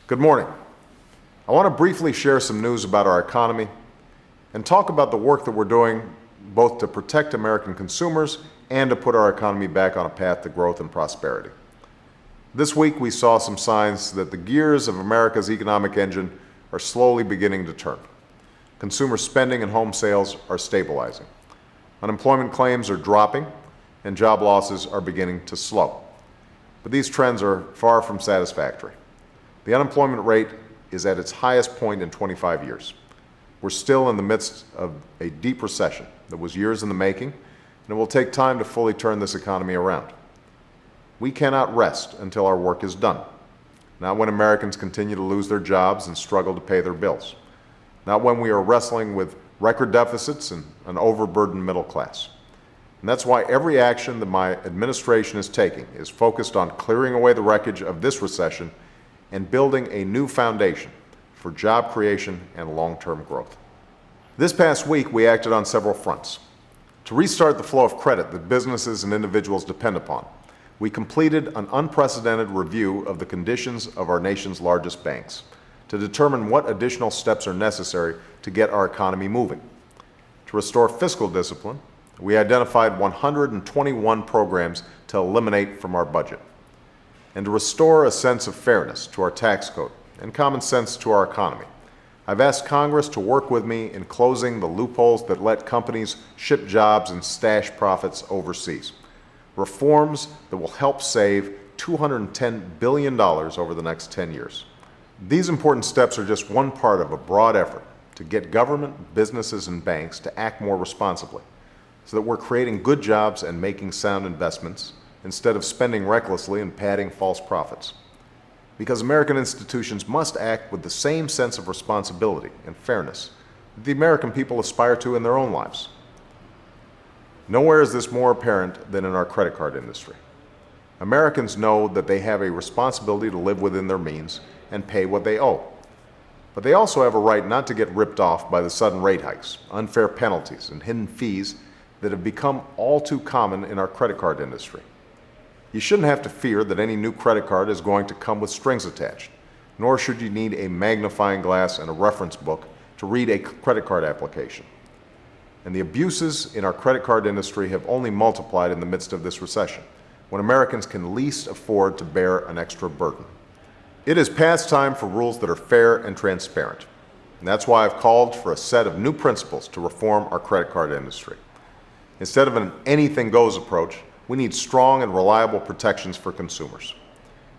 Good morning. I want to briefly share some news about our economy and talk about the work that we're doing both to protect American consumers and to put our economy back on a path to growth and prosperity. This week we saw some signs that the gears of America's economic engine are slowly beginning to turn. Consumer spending and home sales are stabilizing. Unemployment claims are dropping and job losses are beginning to slow. But these trends are far from satisfactory. The unemployment rate is at its highest point in 25 years. We're still in the midst of a deep recession that was years in the making, and it will take time to fully turn this economy around. We cannot rest until our work is done. Not when Americans continue to lose their jobs and struggle to pay their bills. Not when we are wrestling with record deficits and an overburdened middle class. And that's why every action that my administration is taking is focused on clearing away the wreckage of this recession and building a new foundation for job creation and long-term growth. This past week, we acted on several fronts. To restart the flow of credit that businesses and individuals depend upon, we completed an unprecedented review of the conditions of our nation's largest banks to determine what additional steps are necessary to get our economy moving. To restore fiscal discipline, we identified 121 programs to eliminate from our budget. And to restore a sense of fairness to our tax code and common sense to our economy, I've asked Congress to work with me in closing the loopholes that let companies ship jobs and stash profits overseas. Reforms that will help save $210 billion over the next 10 years. These important steps are just one part of a broad effort to get government, businesses, and banks to act more responsibly so that we're creating good jobs and making sound investments instead of spending recklessly and padding false profits. Because American institutions must act with the same sense of responsibility and fairness that the American people aspire to in their own lives. Nowhere is this more apparent than in our credit card industry. Americans know that they have a responsibility to live within their means and pay what they owe. But they also have a right not to get ripped off by the sudden rate hikes, unfair penalties, and hidden fees that have become all too common in our credit card industry. You shouldn't have to fear that any new credit card is going to come with strings attached, nor should you need a magnifying glass and a reference book to read a credit card application. And the abuses in our credit card industry have only multiplied in the midst of this recession, when Americans can least afford to bear an extra burden. It is past time for rules that are fair and transparent. And that's why I've called for a set of new principles to reform our credit card industry. Instead of an anything-goes approach, we need strong and reliable protections for consumers.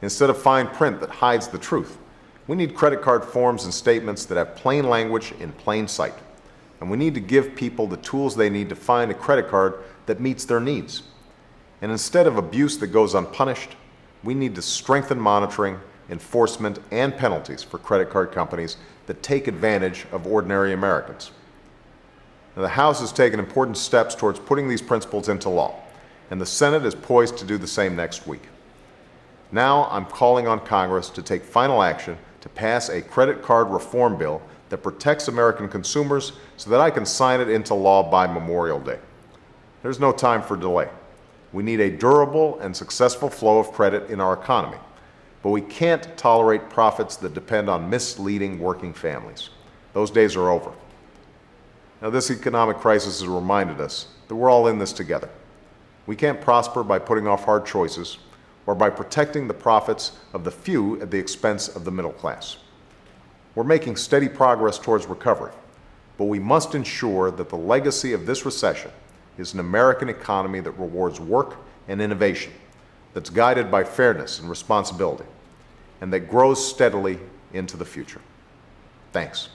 Instead of fine print that hides the truth, we need credit card forms and statements that have plain language in plain sight. And we need to give people the tools they need to find a credit card that meets their needs. And instead of abuse that goes unpunished, we need to strengthen monitoring, enforcement, and penalties for credit card companies that take advantage of ordinary Americans. Now, the House has taken important steps towards putting these principles into law, and the Senate is poised to do the same next week. Now I'm calling on Congress to take final action to pass a credit card reform bill that protects American consumers so that I can sign it into law by Memorial Day. There's no time for delay. We need a durable and successful flow of credit in our economy, but we can't tolerate profits that depend on misleading working families. Those days are over. Now, this economic crisis has reminded us that we're all in this together. We can't prosper by putting off hard choices or by protecting the profits of the few at the expense of the middle class. We're making steady progress towards recovery, but we must ensure that the legacy of this recession is an American economy that rewards work and innovation, that's guided by fairness and responsibility, and that grows steadily into the future. Thanks.